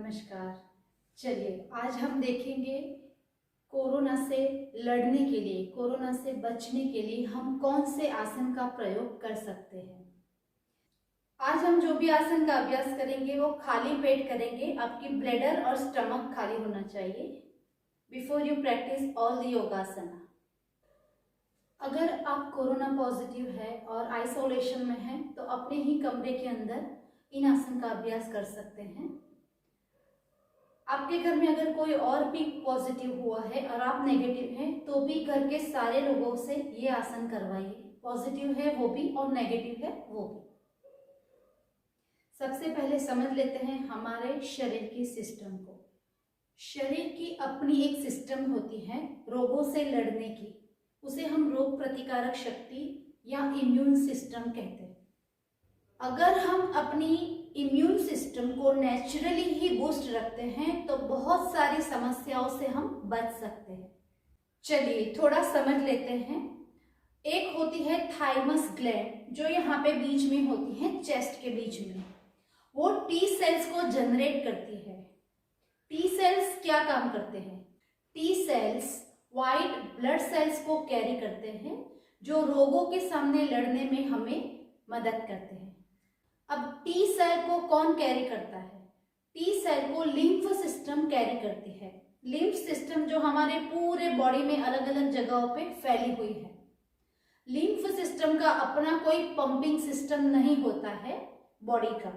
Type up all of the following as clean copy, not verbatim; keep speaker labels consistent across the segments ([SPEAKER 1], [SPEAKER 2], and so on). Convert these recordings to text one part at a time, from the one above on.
[SPEAKER 1] नमस्कार। चलिए आज हम देखेंगे कोरोना से लड़ने के लिए, कोरोना से बचने के लिए हम कौन से आसन का प्रयोग कर सकते हैं। आज हम जो भी आसन का अभ्यास करेंगे वो खाली पेट करेंगे। आपकी ब्लैडर और स्टमक खाली होना चाहिए before you practise all the yogasana. अगर आप कोरोना पॉजिटिव है और आइसोलेशन में हैं तो अपने ही कमरे के अंदर इन आसन का अभ्यास कर सकते हैं। आपके घर में अगर कोई और भी पॉजिटिव हुआ है और आप नेगेटिव हैं तो भी घर के सारे लोगों से ये आसन करवाइए। पॉजिटिव है वो भी और नेगेटिव है वो भी। सबसे पहले समझ लेते हैं हमारे शरीर की सिस्टम को। शरीर की अपनी एक सिस्टम होती है रोगों से लड़ने की, उसे हम रोग प्रतिकारक शक्ति या इम्यून सिस्टम कहते हैं। अगर हम अपनी इम्यून सिस्टम को नेचुरली ही बूस्ट रखते हैं तो बहुत सारी समस्याओं से हम बच सकते हैं। चलिए थोड़ा समझ लेते हैं। एक होती है थाइमस ग्लैंड जो यहाँ पे बीच में होती है, चेस्ट के बीच में। वो टी सेल्स को जनरेट करती है। टी सेल्स क्या काम करते हैं? T cells white blood cells को कैरी करते हैं जो रोगों के सामने लड़ने में हमें मदद करते हैं। अब टी सेल को कौन कैरी करता है? टी सेल को लिम्फ सिस्टम कैरी करती है। लिम्फ सिस्टम जो हमारे पूरे बॉडी में अलग अलग जगहों पे फैली हुई है। लिम्फ सिस्टम का अपना कोई पंपिंग सिस्टम नहीं होता है बॉडी का।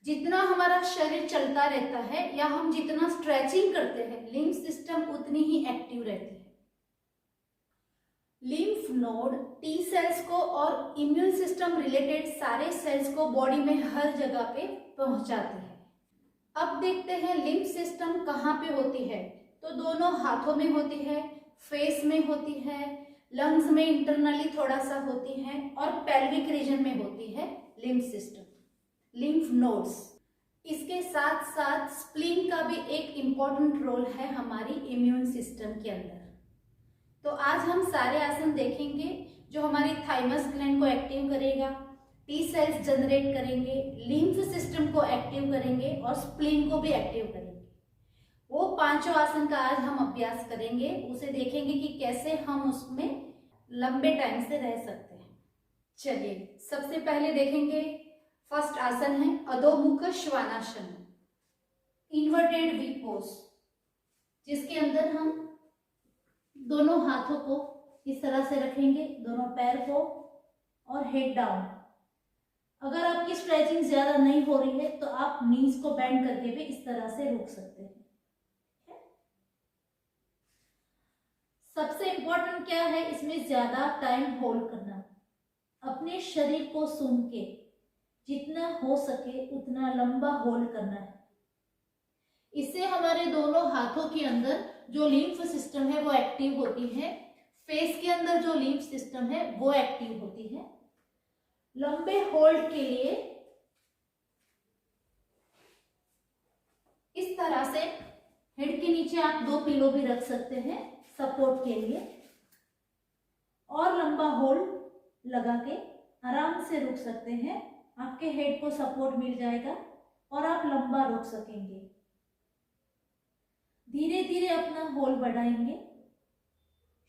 [SPEAKER 1] जितना हमारा शरीर चलता रहता है या हम जितना स्ट्रेचिंग करते हैं, लिम्फ सिस्टम उतनी ही एक्टिव रहती है। लिम्फ नोड टी सेल्स को और इम्यून सिस्टम रिलेटेड सारे सेल्स को बॉडी में हर जगह पे पहुंचाते हैं। अब देखते हैं लिम्फ सिस्टम कहाँ पे होती है। तो दोनों हाथों में होती है, फेस में होती है, लंग्स में इंटरनली थोड़ा सा होती है और पेल्विक रीजन में होती है लिम्फ सिस्टम, लिम्फ नोड्स। इसके साथ साथ स्प्लीन का भी एक इम्पॉर्टेंट रोल है हमारी इम्यून सिस्टम के अंदर। तो आज हम सारे आसन देखेंगे जो हमारी थाइमस ग्लैंड को एक्टिव करेगा, टी सेल्स जनरेट करेंगे, लिम्फ सिस्टम को एक्टिव करेंगे और स्प्लीन को भी एक्टिव करेंगे। वो पांचों आसन का आज हम अभ्यास करेंगे। उसे देखेंगे कि कैसे हम उसमें लंबे टाइम से रह सकते हैं। चलिए सबसे पहले देखेंगे फर्स्ट आसन है अधोमुख श्वानासन, इन्वर्टेड वी पोज, जिसके अंदर हम दोनों हाथों को इस तरह से रखेंगे, दोनों पैर को और हेड डाउन। अगर आपकी स्ट्रेचिंग ज्यादा नहीं हो रही है तो आप नीज को बेंड करके भी इस तरह से रुक सकते हैं। सबसे इंपॉर्टेंट क्या है इसमें? ज्यादा टाइम होल्ड करना। अपने शरीर को सूंघ के जितना हो सके उतना लंबा होल्ड करना है। इससे हमारे दोनों हाथों के अंदर जो लिम्फ सिस्टम है वो एक्टिव होती है, फेस के अंदर जो लिम्फ सिस्टम है वो एक्टिव होती है। लंबे होल्ड के लिए इस तरह से हेड के नीचे आप 2 पिलो भी रख सकते हैं सपोर्ट के लिए, और लंबा होल्ड लगा के आराम से रुक सकते हैं। आपके हेड को सपोर्ट मिल जाएगा और आप लंबा रुक सकेंगे। धीरे धीरे अपना होल्ड बढ़ाएंगे।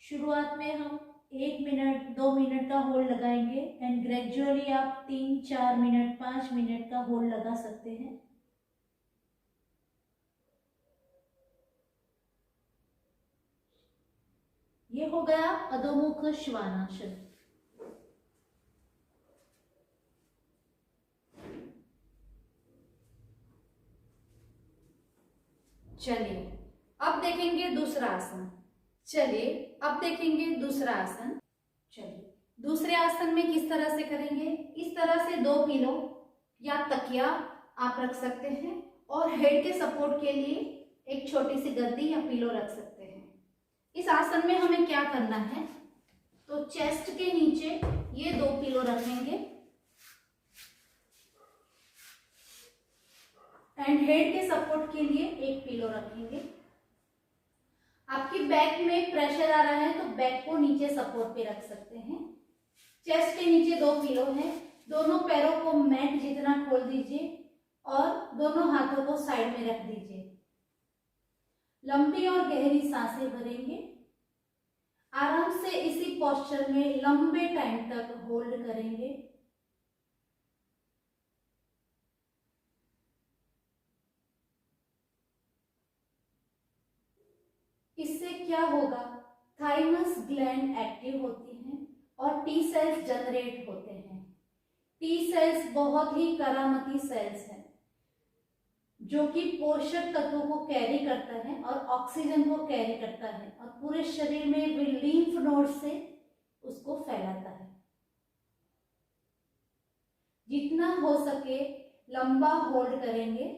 [SPEAKER 1] शुरुआत में हम 1 मिनट 2 मिनट का होल्ड लगाएंगे एंड ग्रेजुअली आप 3, 4 मिनट 5 मिनट का होल्ड लगा सकते हैं। ये हो गया अधोमुख श्वानासन। चलिए अब देखेंगे दूसरा आसन। चलिए दूसरे आसन में किस तरह से करेंगे? इस तरह से 2 पिलो या तकिया आप रख सकते हैं और हेड के सपोर्ट के लिए एक छोटी सी गद्दी या पिलो रख सकते हैं। इस आसन में हमें क्या करना है? तो चेस्ट के नीचे ये 2 पिलो रखेंगे एंड हेड के सपोर्ट के लिए एक पिलो रखेंगे। आपकी बैक में प्रेशर आ रहा है तो बैक को नीचे सपोर्ट पे रख सकते हैं। चेस्ट के नीचे 2 पिलो हैं, दोनों पैरों को मैट जितना खोल दीजिए और दोनों हाथों को साइड में रख दीजिए। लंबी और गहरी सांसें भरेंगे। आराम से इसी पोस्चर में लंबे टाइम तक होल्ड करेंगे। इससे क्या होगा, थाइमस ग्लैंड एक्टिव होती हैं और टी सेल्स जनरेट होते हैं। टी सेल्स बहुत ही करामती सेल्स हैं जो कि पोषक तत्वों को कैरी करता है और ऑक्सीजन को कैरी करता है और पूरे शरीर में वे लिम्फ नोड से उसको फैलाता है। जितना हो सके लंबा होल्ड करेंगे,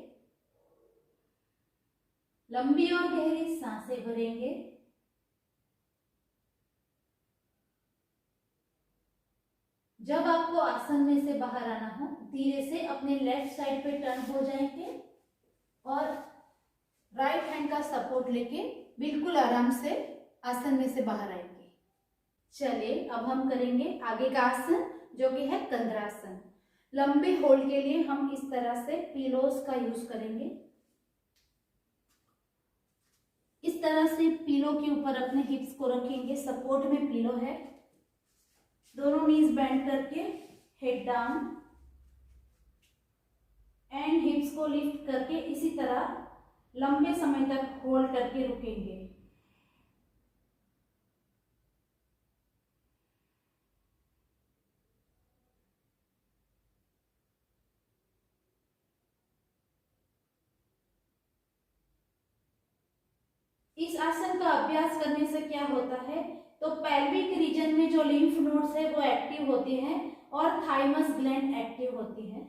[SPEAKER 1] लंबी और गहरी सांसें भरेंगे। जब आपको आसन में से बाहर आना हो, धीरे से अपने लेफ्ट साइड पे टर्न हो जाएंगे और राइट हैंड का सपोर्ट लेके बिल्कुल आराम से आसन में से बाहर आएंगे। चलिए अब हम करेंगे आगे का आसन जो कि है कंद्रासन। लंबे होल्ड के लिए हम इस तरह से पिलोस का यूज करेंगे। इस तरह से पिलो के ऊपर अपने हिप्स को रखेंगे, सपोर्ट में पिलो है। दोनों नीज बेंड करके हेड डाउन एंड हिप्स को लिफ्ट करके इसी तरह लंबे समय तक होल्ड करके रुकेंगे। इस आसन का अभ्यास करने से क्या होता है, तो पेल्विक रीजन में जो लिम्फ नोड्स है वो एक्टिव होती हैं और थाइमस ग्लैंड एक्टिव होती है।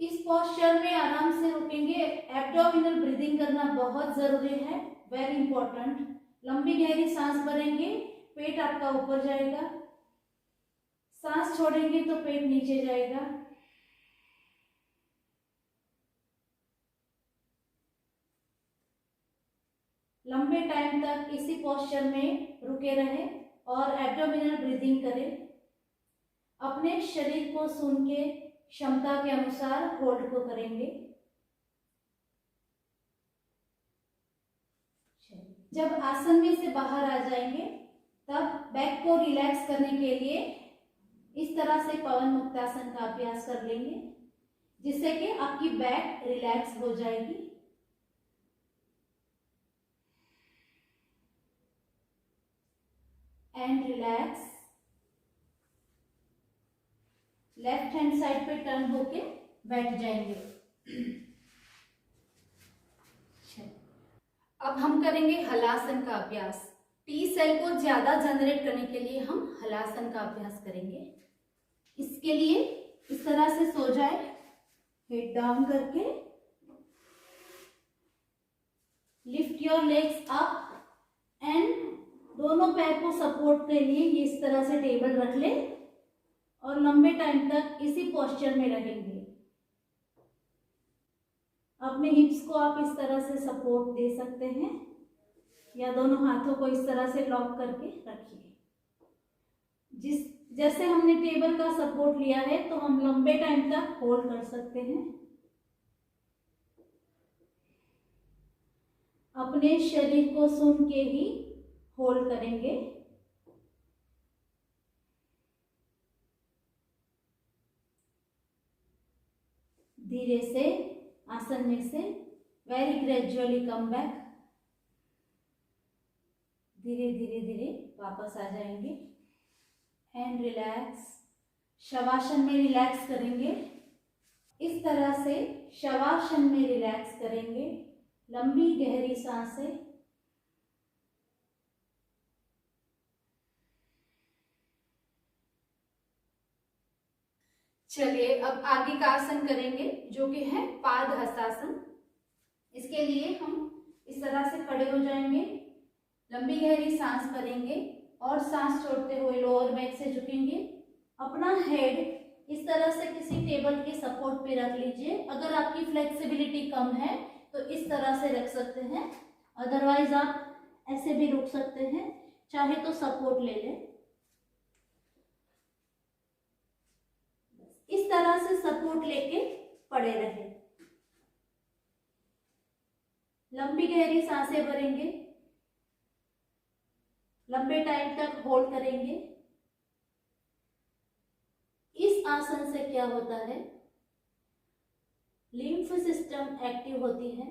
[SPEAKER 1] इस पोस्चर में आराम से रुकेंगे। एब्डोमिनल ब्रीदिंग करना बहुत जरूरी है, वेरी इंपॉर्टेंट। लंबी गहरी सांस भरेंगे, पेट आपका ऊपर जाएगा। सांस छोड़ेंगे तो पेट नीचे जाएगा। लंबे टाइम तक इसी पोस्चर में रुके रहें और एब्डोमिनल ब्रीदिंग करें। अपने शरीर को सुन के क्षमता के अनुसार होल्ड को करेंगे। जब आसन में से बाहर आ जाएंगे तब बैक को रिलैक्स करने के लिए इस तरह से पवन मुक्तासन का अभ्यास कर लेंगे, जिससे कि आपकी बैक रिलैक्स हो जाएगी। And relax. Left hand side पे टर्न होके बैठ जाएंगे। अब हम करेंगे हलासन का अभ्यास। टी सेल को ज्यादा जनरेट करने के लिए हम हलासन का अभ्यास करेंगे। इसके लिए इस तरह से सो जाए, हेड डाउन करके lift your legs up and दोनों पैर को सपोर्ट के लिए ये इस तरह से टेबल रख ले और लंबे टाइम तक इसी पोस्चर में रहेंगे। अपने हिप्स को आप इस तरह से सपोर्ट दे सकते हैं या दोनों हाथों को इस तरह से लॉक करके रखिए। जैसे हमने टेबल का सपोर्ट लिया है तो हम लंबे टाइम तक होल्ड कर सकते हैं। अपने शरीर को सुन के ही होल्ड करेंगे। धीरे से आसन में से वेरी ग्रेजुअली कम बैक। धीरे धीरे धीरे वापस आ जाएंगे एंड रिलैक्स। शवासन में रिलैक्स करेंगे। इस तरह से शवासन में रिलैक्स करेंगे। लंबी गहरी सांसें। चलिए अब आगे का आसन करेंगे जो कि है पाद हस्तासन। इसके लिए हम इस तरह से खड़े हो जाएंगे, लंबी गहरी सांस भरेंगे और सांस छोड़ते हुए लोअर बैक से झुकेंगे। अपना हेड इस तरह से किसी टेबल के सपोर्ट पे रख लीजिए। अगर आपकी फ्लेक्सिबिलिटी कम है तो इस तरह से रख सकते हैं, अदरवाइज आप ऐसे भी रुक सकते हैं, चाहे तो सपोर्ट ले लें।
[SPEAKER 2] इस तरह से सपोर्ट लेके पड़े रहे। लंबी गहरी सांसें भरेंगे, लंबे टाइम तक होल्ड करेंगे। इस आसन से क्या होता है, लिम्फ सिस्टम एक्टिव होती है,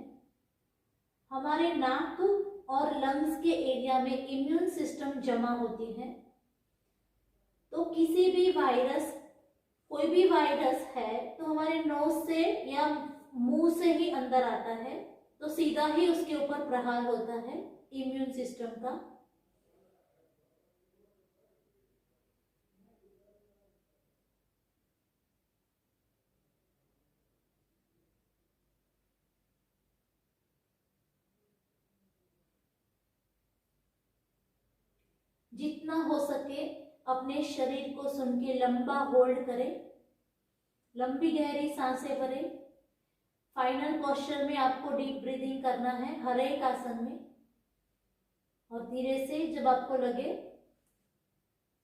[SPEAKER 2] हमारे नाक और लंग्स के एरिया में इम्यून सिस्टम जमा होती है। तो किसी भी वायरस, कोई भी वायरस है तो हमारे नोज से या मुंह से ही अंदर आता है, तो सीधा ही उसके ऊपर प्रहार होता है इम्यून सिस्टम का। जितना हो सके अपने शरीर को सुन के लंबा होल्ड करें, लंबी गहरी सांसें भरें। फाइनल पोस्चर में आपको डीप ब्रीदिंग करना है हर एक आसन में, और धीरे से जब आपको लगे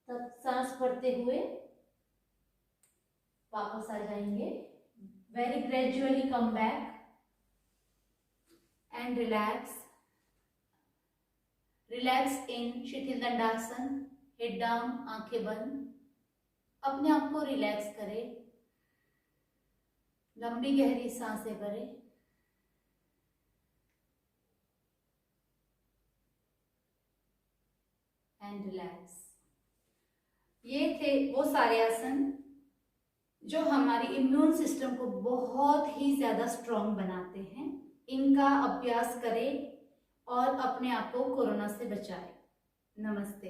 [SPEAKER 2] तब सांस भरते हुए वापस आ जाएंगे। Very gradually come back and relax. Relax in शिथिल दंडासन, हेड डाउन, आंखें बंद। अपने आप को रिलैक्स करें, लंबी गहरी सांसें भरें। And relax. ये थे वो सारे आसन जो हमारी इम्यून सिस्टम को बहुत ही ज्यादा स्ट्रॉन्ग बनाते हैं। इनका अभ्यास करें और अपने आप को कोरोना से बचाएं। नमस्ते।